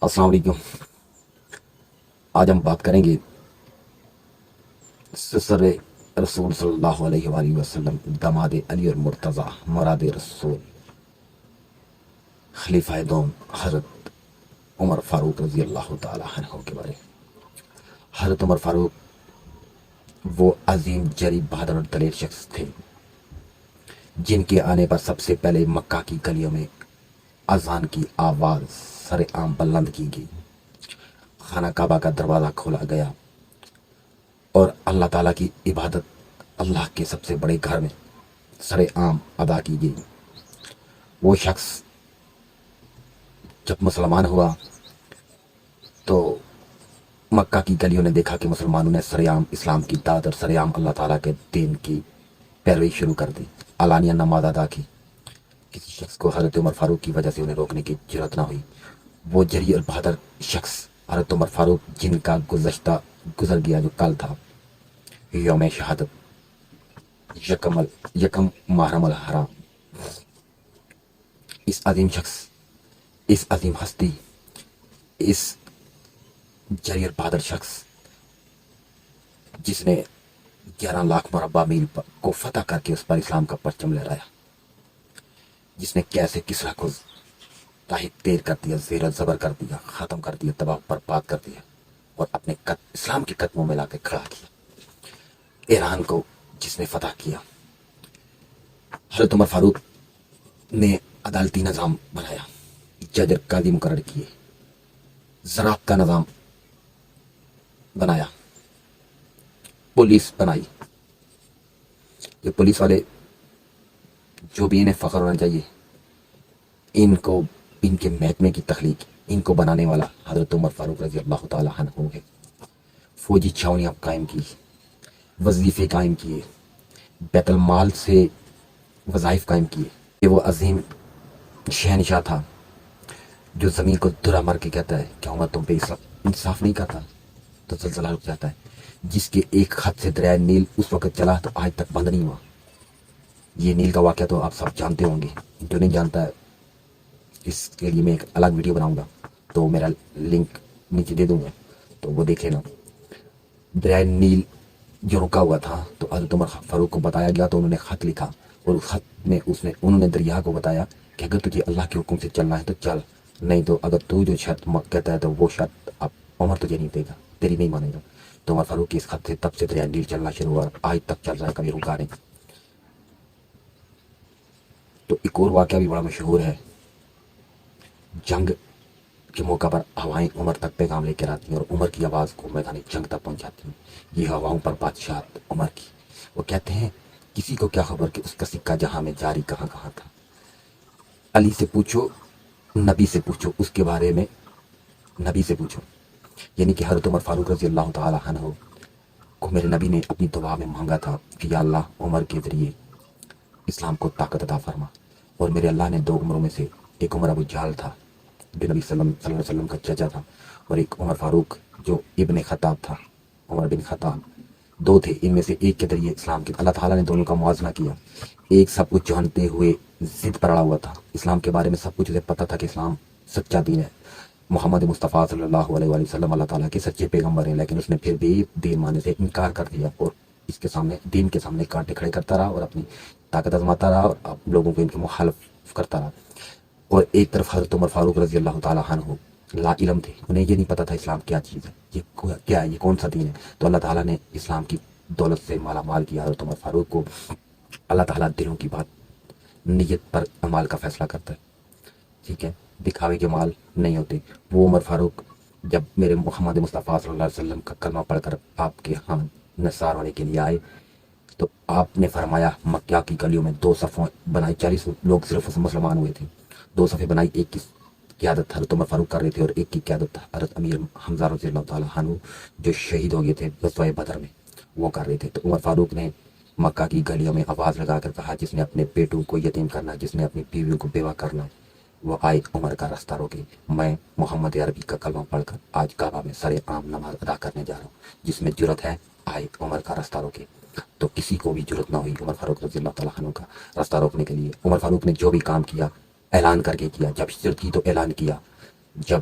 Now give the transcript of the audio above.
السلام علیکم۔ آج ہم بات کریں گے سسر رسول صلی اللہ علیہ وآلہ وسلم، داماد علی اور مرتضیٰ مراد رسول، خلیفہ دوم حضرت عمر فاروق رضی اللہ تعالی عنہ کے بارے میں۔ حضرت عمر فاروق وہ عظیم، جری، بہادر اور دلیر شخص تھے جن کے آنے پر سب سے پہلے مکہ کی گلیوں میں اذان کی آواز سر عام بلند کی گئی، خانہ کعبہ کا دروازہ کھولا گیا اور اللہ تعالیٰ کی عبادت اللہ کے سب سے بڑے گھر میں سر عام ادا کی گئی۔ وہ شخص جب مسلمان ہوا تو مکہ کی گلیوں نے دیکھا کہ مسلمانوں نے سر عام اسلام کی دعوت اور سر عام اللہ تعالیٰ کے دین کی پیروی شروع کر دی، علانیہ نماز ادا کی۔ کسی شخص کو حضرت عمر فاروق کی وجہ سے انہیں روکنے کی جرات نہ ہوئی۔ وہ جری اور بہادر شخص حضرت عمر فاروق، جن کا گزر گیا جو کل تھا، یوم شہادت یکم محرم الحرام، اس عظیم شخص، اس عظیم ہستی، اس جری اور بہادر شخص جس نے 11 لاکھ مربع میل کو فتح کر کے اس پر اسلام کا پرچم لہرایا، جس نے کیسے کسرا کو تاہی تیر کر دیا، زیر و زبر کر دیا، ختم کر دیا، تباہ برباد کر دیا اور اپنے اسلام کے قدموں میں لا کے کھڑا کیا، ایران کو جس نے فتح کیا۔ حضرت عمر فاروق نے عدالتی نظام بنایا، جج اور قاضی مقرر کیے، زراعت کا نظام بنایا، پولیس بنائی۔ یہ پولیس والے جو بھی انہیں فخر ہونا چاہیے، ان کو، ان کے محکمے کی تخلیق، ان کو بنانے والا حضرت عمر فاروق رضی اللہ تعالی عنہ ہے۔ فوجی چھاونیاں قائم کی، وظیفے قائم کیے، بیت المال سے وظائف قائم کیے۔ کہ وہ عظیم شہنشاہ تھا جو زمین کو درا مار کے کہتا ہے کہ عمر تم پہ انصاف نہیں کرتا تو زلزلہ رک جاتا ہے، جس کے ایک خط سے دریائے نیل اس وقت چلا تو آج تک بند نہیں ہوا۔ یہ نیل کا واقعہ تو آپ سب جانتے ہوں گے، جو نہیں جانتا ہے اس کے لیے میں ایک الگ ویڈیو بناؤں گا، تو میرا لنک نیچے دے دوں گا، تو وہ دیکھ لینا۔ دریائے نیل جو رکا ہوا تھا تو حضرت عمر فاروق کو بتایا گیا تو انہوں نے خط لکھا، اور اس خط میں انہوں نے دریا کو بتایا کہ اگر تجھے اللہ کے حکم سے چلنا ہے تو چل، نہیں تو اگر تو جو شرط کہتا ہے تو وہ شرط اب عمر تجھے نہیں دے گا، تیری نہیں مانے گا۔ تو عمر فاروق کی اس خط سے تب سے دریائے نیل چلنا شروع ہوا، آج تک چل رہا ہے، کبھی رکا نہیں۔ تو ایک اور واقعہ بھی بڑا مشہور ہے، جنگ کے موقع پر ہوائیں عمر تک پیغام لے کر آتی ہیں اور عمر کی آواز کو میدان جنگ تک پہنچاتی ہیں۔ یہ ہواؤں پر بادشاہ عمر کی، وہ کہتے ہیں کسی کو کیا خبر کہ اس کا سکہ جہاں میں جاری کہاں کہاں تھا۔ علی سے پوچھو، نبی سے پوچھو، اس کے بارے میں نبی سے پوچھو۔ یعنی کہ حضرت عمر فاروق رضی اللہ تعالی عنہ کو میرے نبی نے اپنی دعا میں مانگا تھا کہ یا اللہ عمر کے ذریعے اسلام کو طاقت عطا فرما، اور میرے اللہ نے 2 عمروں میں سے ایک عمر ابو جہل تھا جو نبی صلی اللہ علیہ وسلم کا چچا تھا، اور ایک عمر فاروق جو ابن خطاب تھا، عمر بن خطاب، 2 تھے، ان میں سے ایک کے ذریعے اسلام کی اللہ تعالیٰ نے دونوں کا موازنہ کیا۔ ایک سب کچھ جانتے ہوئے ضد پر اڑا ہوا تھا، اسلام کے بارے میں سب کچھ اسے پتہ تھا کہ اسلام سچا دین ہے، محمد مصطفیٰ صلی اللہ علیہ وآلہ وسلم اللہ تعالیٰ کے سچے پیغمبر ہیں، لیکن اس نے پھر بھی دین ماننے سے انکار کر دیا اور اس کے سامنے، دین کے سامنے کانٹے کھڑے کرتا رہا اور اپنی طاقت آزماتا رہا اور لوگوں کو ان کے مخالف کرتا رہا۔ اور ایک طرف حضرت عمر فاروق رضی اللہ تعالیٰ عنہ لا علم تھے، انہیں یہ نہیں پتا تھا اسلام کیا چیز ہے، یہ کیا ہے، یہ کون سا دین ہے۔ تو اللہ تعالیٰ نے اسلام کی دولت سے مالا مال کیا حضرت عمر فاروق کو۔ اللہ تعالیٰ دلوں کی بات، نیت پر اعمال کا فیصلہ کرتا ہے، ٹھیک ہے، دکھاوے کے مال نہیں ہوتے۔ وہ عمر فاروق جب میرے محمد مصطفیٰ صلی اللہ علیہ وسلم کا کلمہ پڑھ کر آپ کے ہاں نثار ہونے کے لیے آئے تو آپ نے فرمایا، مکہ کی گلیوں میں 2 صفوں بنائی، 40 لوگ صرف مسلمان ہوئے تھے، 2 صفیں بنائی، ایک کی قیادت حضرت عمر فاروق کر رہے تھے اور ایک کی قیادت حضرت امیر حمزہ رضی اللہ تعالیٰ عنہ جو شہید ہو گئے تھے غزوہ بدر میں، وہ کر رہے تھے۔ تو عمر فاروق نے مکہ کی گلیوں میں آواز لگا کر کہا، جس نے اپنے بیٹوں کو یتیم کرنا، جس نے اپنی بیویوں کو بیوہ کرنا، وہ آئے عمر کا راستہ روکے۔ میں محمد عربی کا کلمہ پڑھ کر آج کعبہ میں سر عام نماز ادا کرنے جا رہا ہوں، جس میں جرت ہے آئے عمر کا راستہ روکے۔ تو کسی کو بھی جرت نہ ہوئی عمر فاروق رضی اللہ تعالیٰ عنہ کا راستہ روکنے کے لیے۔ عمر فاروق نے جو بھی کام کیا اعلان کر کے کیا، جب ہجرت کی تو اعلان کیا، جب